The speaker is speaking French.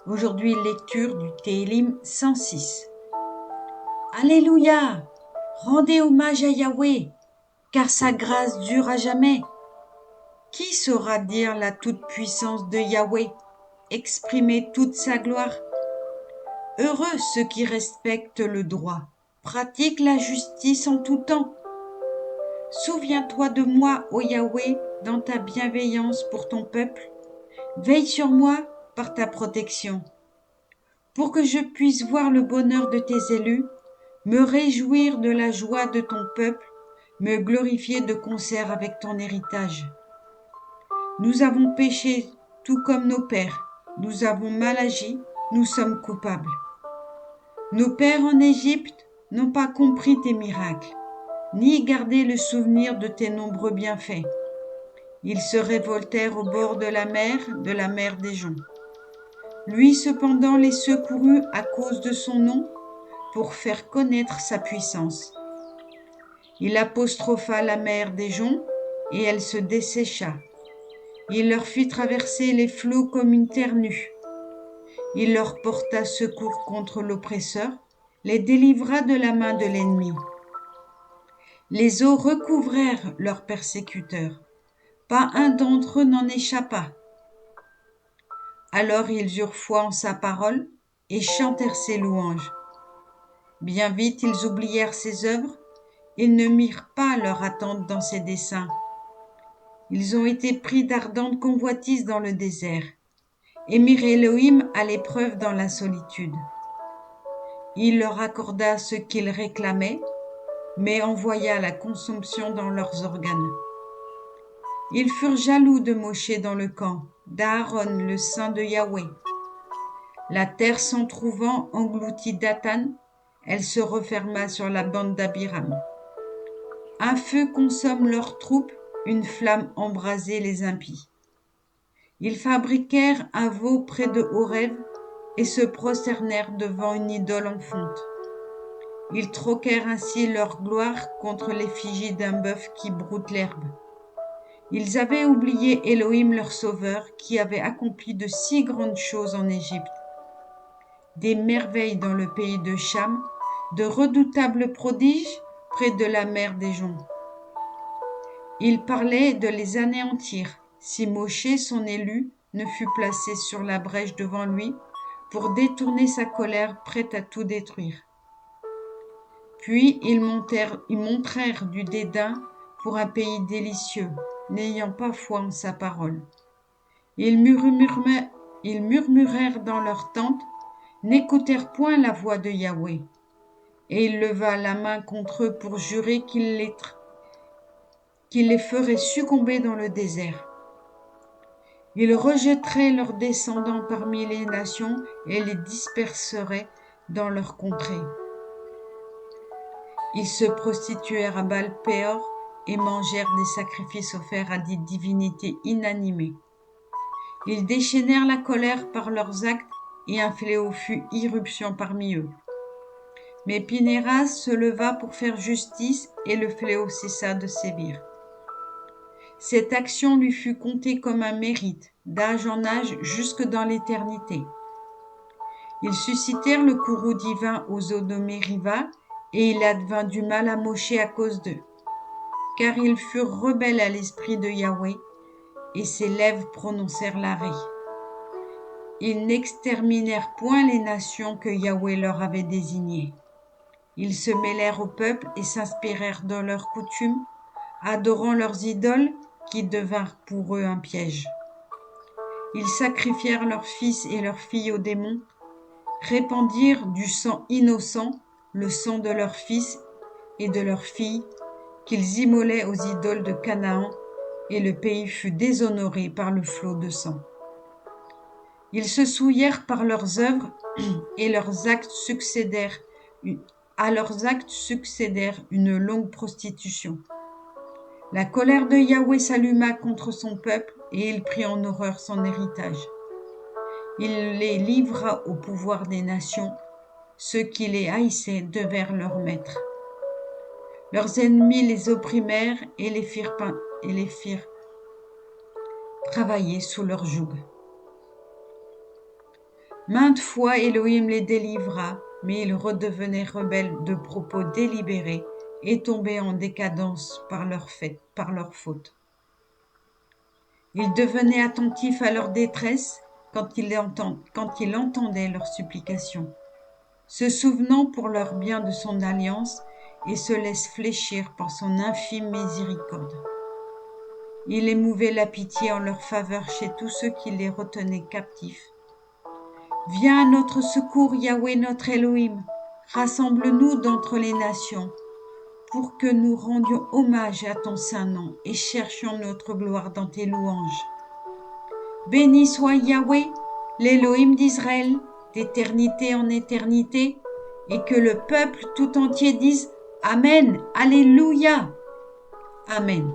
Aujourd'hui, lecture du Télim 106. Alléluia! Rendez hommage à Yahweh, car sa grâce dure à jamais. Qui saura dire la toute-puissance de Yahweh, exprimer toute sa gloire? Heureux ceux qui respectent le droit, pratiquent la justice en tout temps. Souviens-toi de moi, ô Yahweh, dans ta bienveillance pour ton peuple. Veille sur moi par ta protection. Pour que je puisse voir le bonheur de tes élus, me réjouir de la joie de ton peuple, me glorifier de concert avec ton héritage. Nous avons péché tout comme nos pères, nous avons mal agi, nous sommes coupables. Nos pères en Égypte n'ont pas compris tes miracles, ni gardé le souvenir de tes nombreux bienfaits. Ils se révoltèrent au bord de la mer des joncs. Lui cependant les secourut à cause de son nom, pour faire connaître sa puissance. Il apostropha la mer des joncs, et elle se dessécha. Il leur fit traverser les flots comme une terre nue. Il leur porta secours contre l'oppresseur, les délivra de la main de l'ennemi. Les eaux recouvrèrent leurs persécuteurs. Pas un d'entre eux n'en échappa. Alors ils eurent foi en sa parole et chantèrent ses louanges. Bien vite ils oublièrent ses œuvres, ils ne mirent pas leur attente dans ses desseins. Ils ont été pris d'ardentes convoitises dans le désert, et mirent Elohim à l'épreuve dans la solitude. Il leur accorda ce qu'ils réclamaient, mais envoya la consomption dans leurs organes. Ils furent jaloux de Moshe dans le camp, d'Aaron le saint de Yahweh. La terre s'en trouvant engloutit Dathan, elle se referma sur la bande d'Abiram. Un feu consomme leurs troupes, une flamme embrasait les impies. Ils fabriquèrent un veau près de Horeb et se prosternèrent devant une idole en fonte. Ils troquèrent ainsi leur gloire contre l'effigie d'un bœuf qui broute l'herbe. Ils avaient oublié Elohim leur sauveur, qui avait accompli de si grandes choses en Égypte, des merveilles dans le pays de Cham, de redoutables prodiges près de la mer des joncs. Ils parlaient de les anéantir, si Moshe, son élu, ne fut placé sur la brèche devant lui, pour détourner sa colère prête à tout détruire. Puis ils montrèrent du dédain pour un pays délicieux, n'ayant pas foi en sa parole. Ils murmurèrent dans leurs tentes, n'écoutèrent point la voix de Yahweh. Et il leva la main contre eux pour jurer qu'il les ferait succomber dans le désert. Il rejetterait leurs descendants parmi les nations et les disperserait dans leurs contrées. Ils se prostituèrent à Baal-Péor et mangèrent des sacrifices offerts à des divinités inanimées. Ils déchaînèrent la colère par leurs actes et un fléau fut irruption parmi eux. Mais Pinhéras se leva pour faire justice et le fléau cessa de sévir. Cette action lui fut comptée comme un mérite, d'âge en âge jusque dans l'éternité. Ils suscitèrent le courroux divin aux eaux de Mériva, et il advint du mal à Moshe à cause d'eux. Car ils furent rebelles à l'esprit de Yahweh, et ses lèvres prononcèrent l'arrêt. Ils n'exterminèrent point les nations que Yahweh leur avait désignées. Ils se mêlèrent au peuple et s'inspirèrent de leurs coutumes, adorant leurs idoles qui devinrent pour eux un piège. Ils sacrifièrent leurs fils et leurs filles aux démons, répandirent du sang innocent, le sang de leurs fils et de leurs filles, qu'ils immolaient aux idoles de Canaan, et le pays fut déshonoré par le flot de sang. Ils se souillèrent par leurs œuvres, et à leurs actes succédèrent une longue prostitution. La colère de Yahweh s'alluma contre son peuple, et il prit en horreur son héritage. Il les livra au pouvoir des nations, ceux qui les haïssaient devinrent leurs maîtres. Leurs ennemis les opprimèrent et les firent travailler sous leur joug. Maintes fois Elohim les délivra, mais ils redevenaient rebelles de propos délibérés et tombaient en décadence par leur faute. Ils devenaient attentifs à leur détresse quand ils entendaient leurs supplications, se souvenant pour leur bien de son alliance et se laissent fléchir par son infime miséricorde. Il émouvait la pitié en leur faveur chez tous ceux qui les retenaient captifs. Viens à notre secours, Yahweh notre Elohim, rassemble-nous d'entre les nations, pour que nous rendions hommage à ton saint nom et cherchions notre gloire dans tes louanges. Béni soit Yahweh, l'Elohim d'Israël, d'éternité en éternité, et que le peuple tout entier dise Amen, Alléluia. Amen.